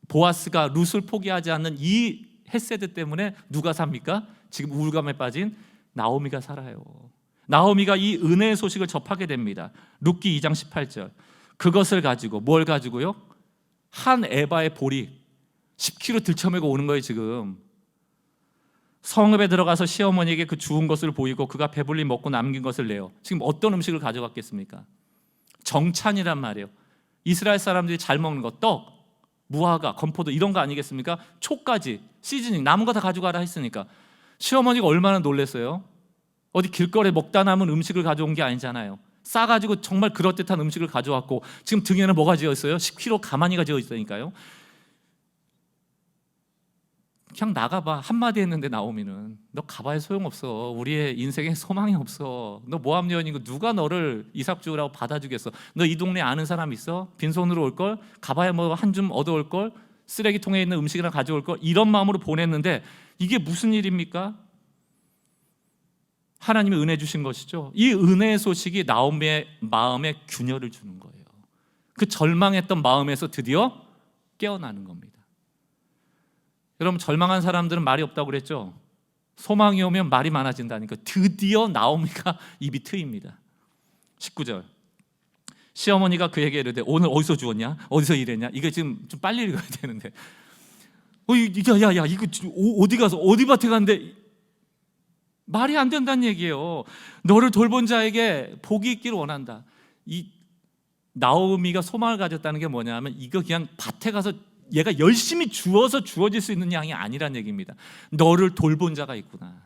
보아스가 룻을 포기하지 않는 이 헤세드 때문에 누가 삽니까? 지금 우울감에 빠진 나오미가 살아요. 나오미가 이 은혜의 소식을 접하게 됩니다. 룻기 2장 18절. 그것을 가지고, 뭘 가지고요? 한 에바의 보리 10kg 들쳐매고 오는 거예요. 지금 성읍에 들어가서 시어머니에게 그 주운 것을 보이고 그가 배불리 먹고 남긴 것을 내요. 지금 어떤 음식을 가져갔겠습니까? 정찬이란 말이에요. 이스라엘 사람들이 잘 먹는 거, 떡, 무화과, 건포도 이런 거 아니겠습니까? 초까지, 시즈닝, 남은 거 다 가져가라 했으니까 시어머니가 얼마나 놀랐어요. 어디 길거리에 먹다 남은 음식을 가져온 게 아니잖아요. 싸가지고 정말 그럴듯한 음식을 가져왔고, 지금 등에는 뭐가 지어 있어요? 10kg 가마니가 지어 있으니까요. 그냥 나가봐. 한마디 했는데 나오미는 너 가봐야 소용없어. 우리의 인생에 소망이 없어. 너 모함 여인이고 누가 너를 이삭 주우라고 받아주겠어. 너 이 동네 아는 사람 있어? 빈손으로 올걸? 가봐야 뭐 한 줌 얻어올걸? 쓰레기통에 있는 음식이나 가져올걸? 이런 마음으로 보냈는데 이게 무슨 일입니까? 하나님이 은혜 주신 것이죠. 이 은혜의 소식이 나오미의 마음에 균열을 주는 거예요. 그 절망했던 마음에서 드디어 깨어나는 겁니다. 여러분, 절망한 사람들은 말이 없다고 그랬죠. 소망이 오면 말이 많아진다니까. 드디어 나오미가 입이 트입니다. 19절, 시어머니가 그에게 이르되 오늘 어디서 주웠냐? 어디서 일했냐? 이게 지금 좀 빨리 읽어야 되는데 야야야 이거 어디 가서 어디 밭에 갔는데 말이 안 된다는 얘기예요. 너를 돌본 자에게 복이 있기를 원한다. 이 나오미가 소망을 가졌다는 게 뭐냐면 이거 그냥 밭에 가서 얘가 열심히 주어서 주어질 수 있는 양이 아니란 얘기입니다. 너를 돌본 자가 있구나.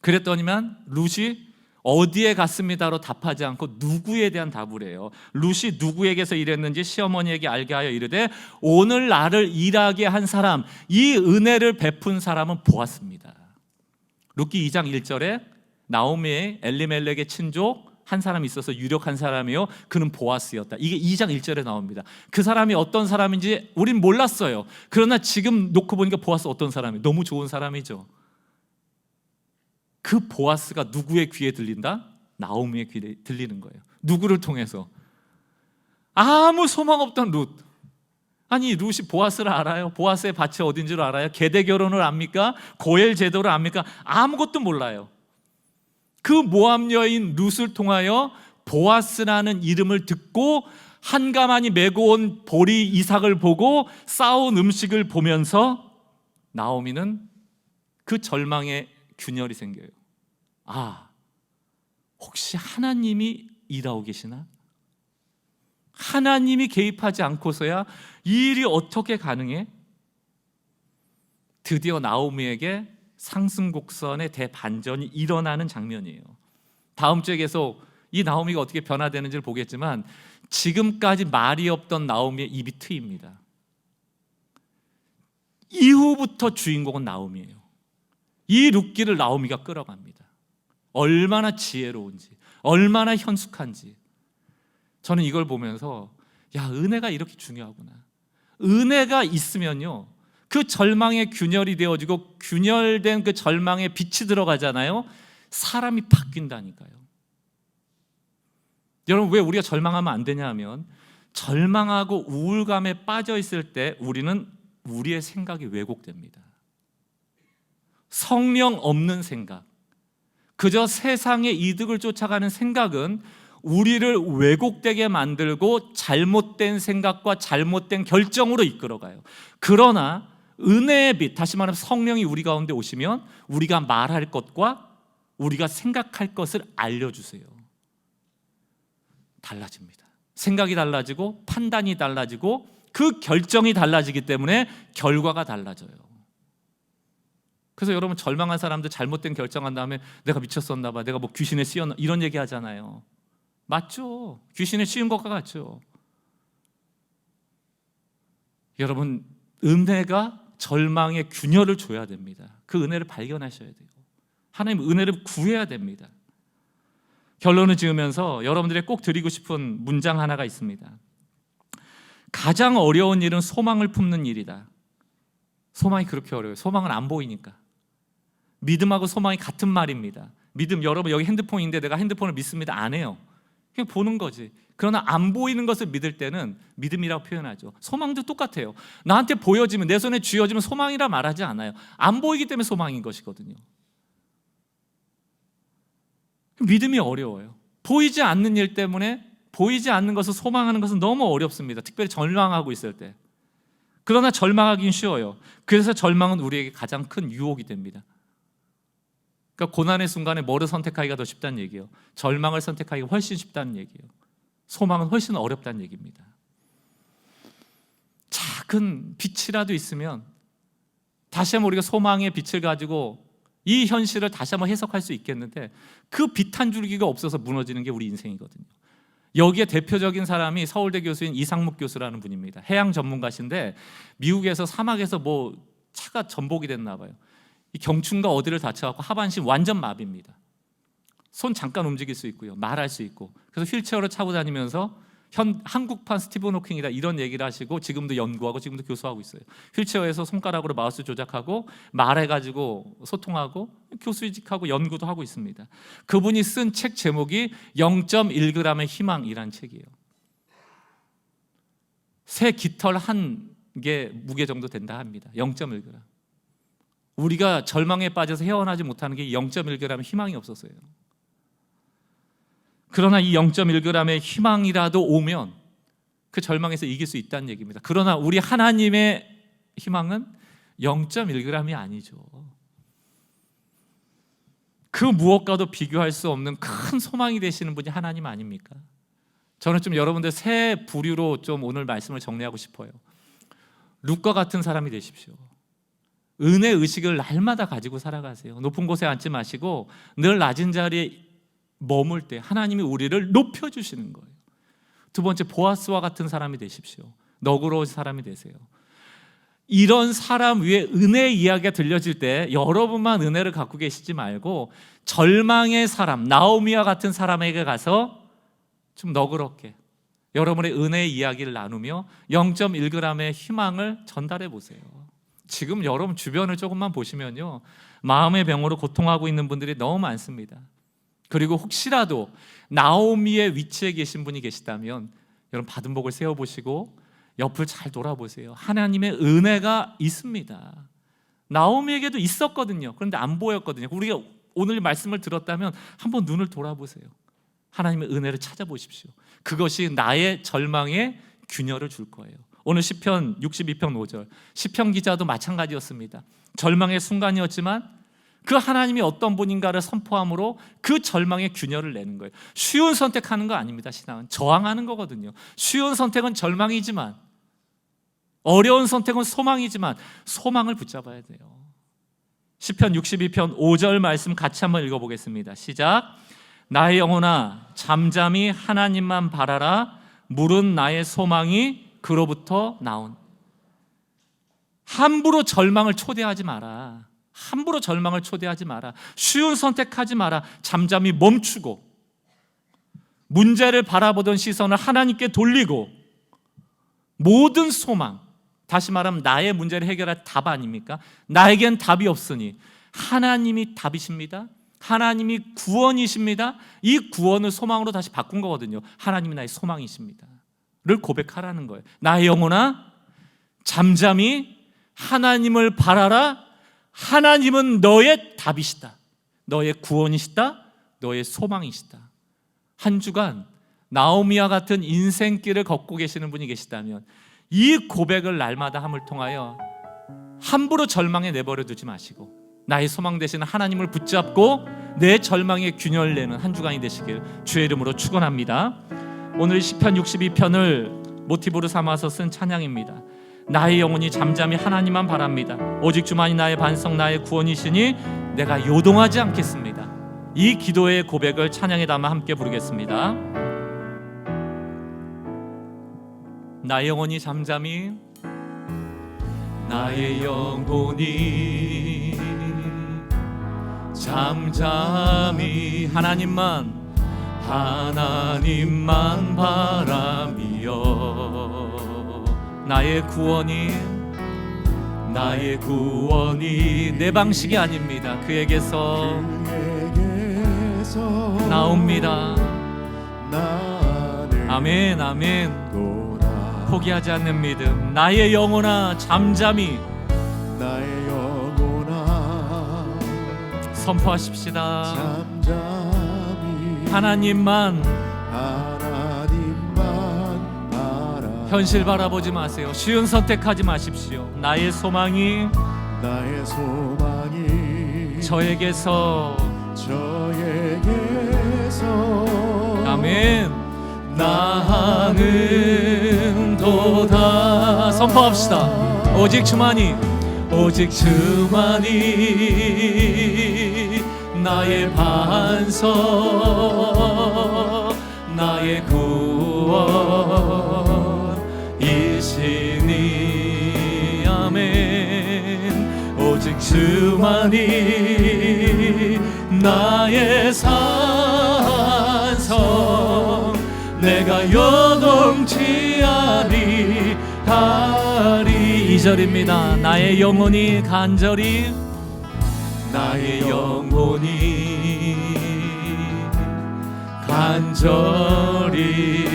그랬더니만 룻이 어디에 갔습니다로 답하지 않고 누구에 대한 답을 해요. 룻이 누구에게서 일했는지 시어머니에게 알게 하여 이르되 오늘 나를 일하게 한 사람, 이 은혜를 베푼 사람은 보았습니다. 룻기 2장 1절에 나오미의 엘리멜렉의 친족 한 사람이 있어서 유력한 사람이요 그는 보아스였다. 이게 2장 1절에 나옵니다. 그 사람이 어떤 사람인지 우린 몰랐어요. 그러나 지금 놓고 보니까 보아스 어떤 사람이에요? 너무 좋은 사람이죠. 그 보아스가 누구의 귀에 들린다? 나오미의 귀에 들리는 거예요. 누구를 통해서? 아무 소망 없던 룻. 아니 룻이 보아스를 알아요? 보아스의 밭이 어딘지를 알아요? 계대 결혼을 압니까? 고엘 제도를 압니까? 아무것도 몰라요. 그 모함 여인 룻을 통하여 보아스라는 이름을 듣고 한가만이 메고 온 보리 이삭을 보고 싸운 음식을 보면서 나오미는 그 절망의 균열이 생겨요. 아, 혹시 하나님이 일하고 계시나? 하나님이 개입하지 않고서야 이 일이 어떻게 가능해? 드디어 나오미에게 상승곡선의 대반전이 일어나는 장면이에요. 다음 주에 계속 이 나오미가 어떻게 변화되는지를 보겠지만 지금까지 말이 없던 나오미의 입이 트입니다. 이후부터 주인공은 나오미예요. 이 룻기를 나오미가 끌어갑니다. 얼마나 지혜로운지, 얼마나 현숙한지. 저는 이걸 보면서 야, 은혜가 이렇게 중요하구나. 은혜가 있으면요 그 절망의 균열이 되어지고 균열된 그 절망에 빛이 들어가잖아요. 사람이 바뀐다니까요. 여러분, 왜 우리가 절망하면 안 되냐 하면 절망하고 우울감에 빠져 있을 때 우리는 우리의 생각이 왜곡됩니다. 성령 없는 생각, 그저 세상의 이득을 쫓아가는 생각은 우리를 왜곡되게 만들고 잘못된 생각과 잘못된 결정으로 이끌어가요. 그러나 은혜의 빛, 다시 말하면 성령이 우리 가운데 오시면 우리가 말할 것과 우리가 생각할 것을 알려주세요. 달라집니다. 생각이 달라지고 판단이 달라지고 그 결정이 달라지기 때문에 결과가 달라져요. 그래서 여러분, 절망한 사람들 잘못된 결정한 다음에 내가 미쳤었나 봐, 내가 뭐 귀신에 씌었나, 이런 얘기 하잖아요. 맞죠? 귀신에 씌운 것과 같죠. 여러분, 은혜가 절망의 균열을 줘야 됩니다. 그 은혜를 발견하셔야 돼요. 하나님 은혜를 구해야 됩니다. 결론을 지으면서 여러분들이 꼭 드리고 싶은 문장 하나가 있습니다. 가장 어려운 일은 소망을 품는 일이다. 소망이 그렇게 어려워요. 소망은 안 보이니까. 믿음하고 소망이 같은 말입니다. 믿음, 여러분 여기 핸드폰인데 내가 핸드폰을 믿습니다 안 해요. 그냥 보는 거지. 그러나 안 보이는 것을 믿을 때는 믿음이라고 표현하죠. 소망도 똑같아요. 나한테 보여지면, 내 손에 쥐어지면 소망이라 말하지 않아요. 안 보이기 때문에 소망인 것이거든요. 믿음이 어려워요. 보이지 않는 일 때문에, 보이지 않는 것을 소망하는 것은 너무 어렵습니다. 특별히 절망하고 있을 때. 그러나 절망하기는 쉬워요. 그래서 절망은 우리에게 가장 큰 유혹이 됩니다. 그러니까 고난의 순간에 뭐를 선택하기가 더 쉽다는 얘기예요. 절망을 선택하기가 훨씬 쉽다는 얘기예요. 소망은 훨씬 어렵다는 얘기입니다. 작은 빛이라도 있으면 다시 한번 우리가 소망의 빛을 가지고 이 현실을 다시 한번 해석할 수 있겠는데 그 빛 한 줄기가 없어서 무너지는 게 우리 인생이거든요. 여기에 대표적인 사람이 서울대 교수인 이상묵 교수라는 분입니다. 해양 전문가신데 미국에서 사막에서 뭐 차가 전복이 됐나 봐요. 이 경춘과 어디를 다쳐갖고 하반신 완전 마비입니다. 손 잠깐 움직일 수 있고요, 말할 수 있고. 그래서 휠체어를 차고 다니면서 한국판 스티븐 호킹이다 이런 얘기를 하시고 지금도 연구하고 지금도 교수하고 있어요. 휠체어에서 손가락으로 마우스 조작하고 말해가지고 소통하고 교수직하고 연구도 하고 있습니다. 그분이 쓴 책 제목이 0.1g의 희망이란 책이에요. 새 깃털 한 개 무게 정도 된다 합니다. 0.1g. 우리가 절망에 빠져서 헤어나지 못하는 게 0.1g의 희망이 없었어요. 그러나 이 0.1g의 희망이라도 오면 그 절망에서 이길 수 있다는 얘기입니다. 그러나 우리 하나님의 희망은 0.1g이 아니죠. 그 무엇과도 비교할 수 없는 큰 소망이 되시는 분이 하나님 아닙니까? 저는 좀 여러분들 새 부류로 좀 오늘 말씀을 정리하고 싶어요. 룻과 같은 사람이 되십시오. 은혜 의식을 날마다 가지고 살아가세요. 높은 곳에 앉지 마시고 늘 낮은 자리에 머물 때 하나님이 우리를 높여주시는 거예요. 두 번째, 보아스와 같은 사람이 되십시오. 너그러운 사람이 되세요. 이런 사람 위에 은혜의 이야기가 들려질 때 여러분만 은혜를 갖고 계시지 말고 절망의 사람, 나오미와 같은 사람에게 가서 좀 너그럽게 여러분의 은혜의 이야기를 나누며 0.1g의 희망을 전달해 보세요. 지금 여러분 주변을 조금만 보시면요, 마음의 병으로 고통하고 있는 분들이 너무 많습니다. 그리고 혹시라도 나오미의 위치에 계신 분이 계시다면 여러분 받은 복을 세워보시고 옆을 잘 돌아보세요. 하나님의 은혜가 있습니다. 나오미에게도 있었거든요. 그런데 안 보였거든요. 우리가 오늘 말씀을 들었다면 한번 눈을 돌아보세요. 하나님의 은혜를 찾아보십시오. 그것이 나의 절망에 균열을 줄 거예요. 오늘 시편 62편 5절, 시편 기자도 마찬가지였습니다. 절망의 순간이었지만 그 하나님이 어떤 분인가를 선포함으로 그 절망의 균열을 내는 거예요. 쉬운 선택하는 거 아닙니다. 신앙은 저항하는 거거든요. 쉬운 선택은 절망이지만, 어려운 선택은 소망이지만 소망을 붙잡아야 돼요. 시편 62편 5절 말씀 같이 한번 읽어보겠습니다. 시작. 나의 영혼아 잠잠히 하나님만 바라라. 물은 나의 소망이 그로부터 나온. 함부로 절망을 초대하지 마라. 함부로 절망을 초대하지 마라. 쉬운 선택하지 마라. 잠잠히 멈추고 문제를 바라보던 시선을 하나님께 돌리고 모든 소망, 다시 말하면 나의 문제를 해결할 답 아닙니까? 나에겐 답이 없으니 하나님이 답이십니다. 하나님이 구원이십니다. 이 구원을 소망으로 다시 바꾼 거거든요. 하나님이 나의 소망이십니다 를 고백하라는 거예요. 나의 영혼아 잠잠히 하나님을 바라라. 하나님은 너의 답이시다. 너의 구원이시다. 너의 소망이시다. 한 주간 나오미와 같은 인생길을 걷고 계시는 분이 계시다면 이 고백을 날마다 함을 통하여 함부로 절망에 내버려 두지 마시고 나의 소망 되시는 하나님을 붙잡고 내 절망에 균열 내는 한 주간이 되시길 주의 이름으로 축원합니다. 오늘 시편 62편을 모티브로 삼아서 쓴 찬양입니다. 나의 영혼이 잠잠히 하나님만 바랍니다. 오직 주만이 나의 반석 나의 구원이시니 내가 요동하지 않겠습니다. 이 기도의 고백을 찬양에 담아 함께 부르겠습니다. 나의 영혼이 잠잠히 나의 영혼이 잠잠히 하나님만 바라미여 나의 구원이 내 방식이 아닙니다. 그에게서 나옵니다. 아멘 아멘. 포기하지 않는 믿음. 나의 영혼아 잠잠히 선포하십시다. 하나님만 현실 바라보지 마세요. 쉬운 선택하지 마십시오. 나의 소망이 저에게서 아멘 나는 도다. 선포합시다. 오직 주만이 나의 반석 나의 구원이시니 아멘. 오직 주만이 나의 산성, 내가 요동치 아니하리. 2절입니다. 나의 영혼이 간절히, 나의 영혼이 간절히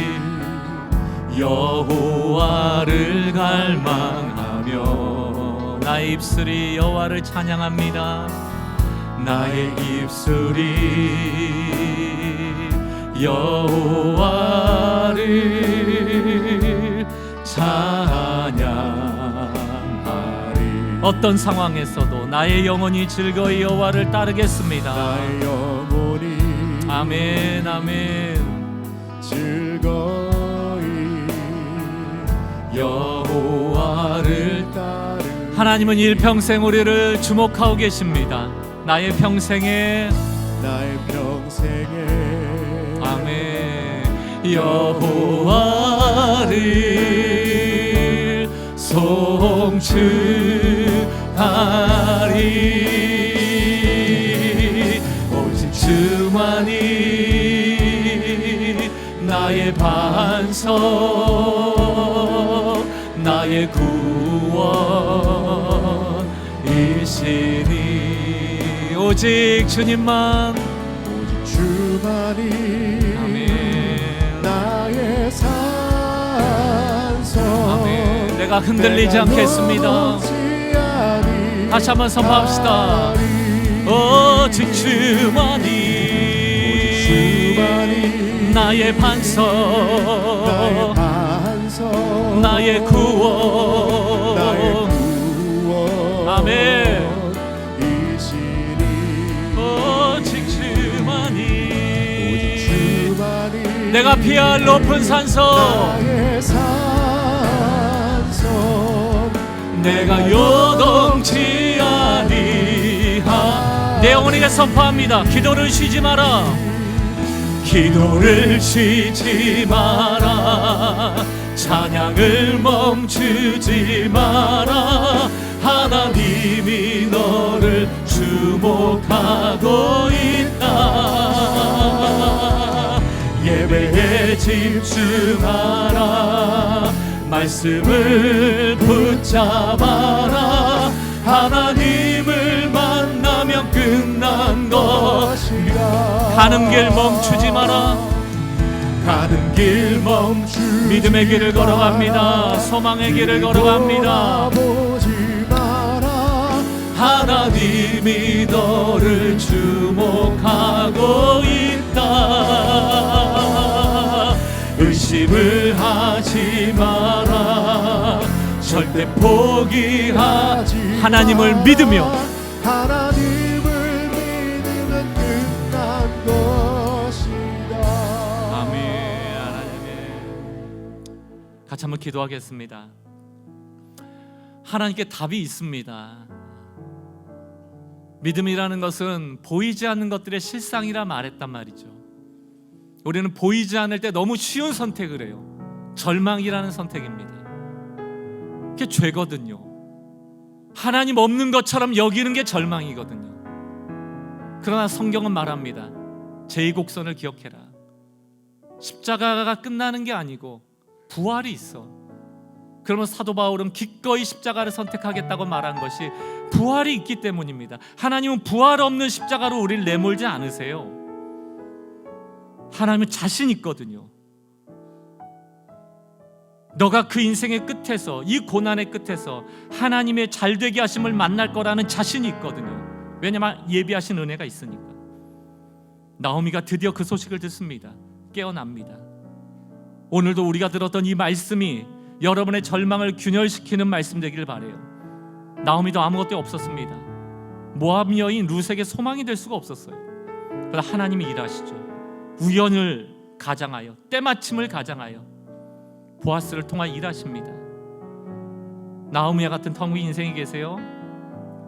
여호와를 갈망하며, 나의 입술이 여호와를 찬양합니다. 나의 입술이 여호와를 찬양하리. 어떤 상황에서도 나의 영혼이 즐거이 여호와를 따르겠습니다. 나의 영혼이 아멘 아멘. 즐거이 여호와를 따르. 하나님은 일평생 우리를 주목하고 계십니다. 나의 평생에, 나의 평생에 아멘, 여호와를 송축하리. 오직 주만이 나의 반석, 나의 구원이시니. 오직 주님만, 오직 주만이 아멘, 나의 산성. 아멘. 내가 흔들리지 않겠습니다. 다시 한번 선포합시다. 오직 주만이 나의 반석, 나의 구원, 아멘. 오직 주만이 내가 피할 높은 산성, 내가 요동치 아니하. 내 영혼에게 선포합니다. 기도를 쉬지 마라. 기도를 쉬지 마라. 찬양을 멈추지 마라. 하나님이 너를 주목하고 있다. 예배에 집중하라. 말씀을 붙잡아라. 하나님을 만나면 끝난 것이라. 가는 길 멈추지 마라. 가는 길 멈추. 믿음의 길을 걸어갑니다. 소망의 길을 걸어갑니다. 하나님이 너를 주목하고 있다. 의심을 하지 마라. 절대 포기하지. 하나님을 믿으며, 하나님을 믿으면 끝난 것이다. 아멘. 하나님, 같이 한번 기도하겠습니다. 하나님께 답이 있습니다. 믿음이라는 것은 보이지 않는 것들의 실상이라 말했단 말이죠. 우리는 보이지 않을 때 너무 쉬운 선택을 해요. 절망이라는 선택입니다. 그게 죄거든요. 하나님 없는 것처럼 여기는 게 절망이거든요. 그러나 성경은 말합니다. 제2곡선을 기억해라. 십자가가 끝나는 게 아니고 부활이 있어. 그러면 사도 바울은 기꺼이 십자가를 선택하겠다고 말한 것이 부활이 있기 때문입니다. 하나님은 부활 없는 십자가로 우리를 내몰지 않으세요. 하나님은 자신 있거든요. 너가 그 인생의 끝에서, 이 고난의 끝에서 하나님의 잘되게 하심을 만날 거라는 자신이 있거든요. 왜냐하면 예비하신 은혜가 있으니까. 나오미가 드디어 그 소식을 듣습니다. 깨어납니다. 오늘도 우리가 들었던 이 말씀이 여러분의 절망을 균열시키는 말씀 되기를 바라요. 나오미도 아무것도 없었습니다. 모압 여인 룻에게 소망이 될 수가 없었어요. 그러나 하나님이 일하시죠. 우연을 가장하여, 때마침을 가장하여 보아스를 통하 일하십니다. 나오미와 같은 텅 빈 인생이 계세요?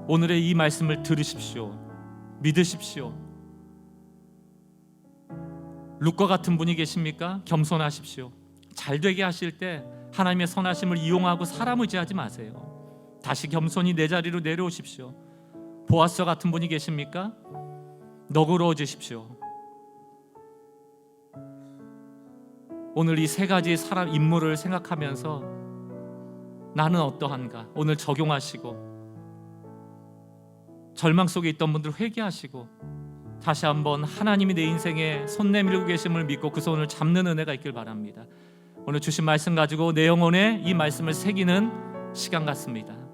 오늘의 이 말씀을 들으십시오. 믿으십시오. 룻과 같은 분이 계십니까? 겸손하십시오. 잘되게 하실 때 하나님의 선하심을 이용하고 사람 의지하지 마세요. 다시 겸손히 내 자리로 내려오십시오. 보아스와 같은 분이 계십니까? 너그러워지십시오. 오늘 이 세 가지 사람 인물을 생각하면서 나는 어떠한가 오늘 적용하시고, 절망 속에 있던 분들 회개하시고 다시 한번 하나님이 내 인생에 손 내밀고 계심을 믿고 그 손을 잡는 은혜가 있길 바랍니다. 오늘 주신 말씀 가지고 내 영혼에 이 말씀을 새기는 시간 같습니다.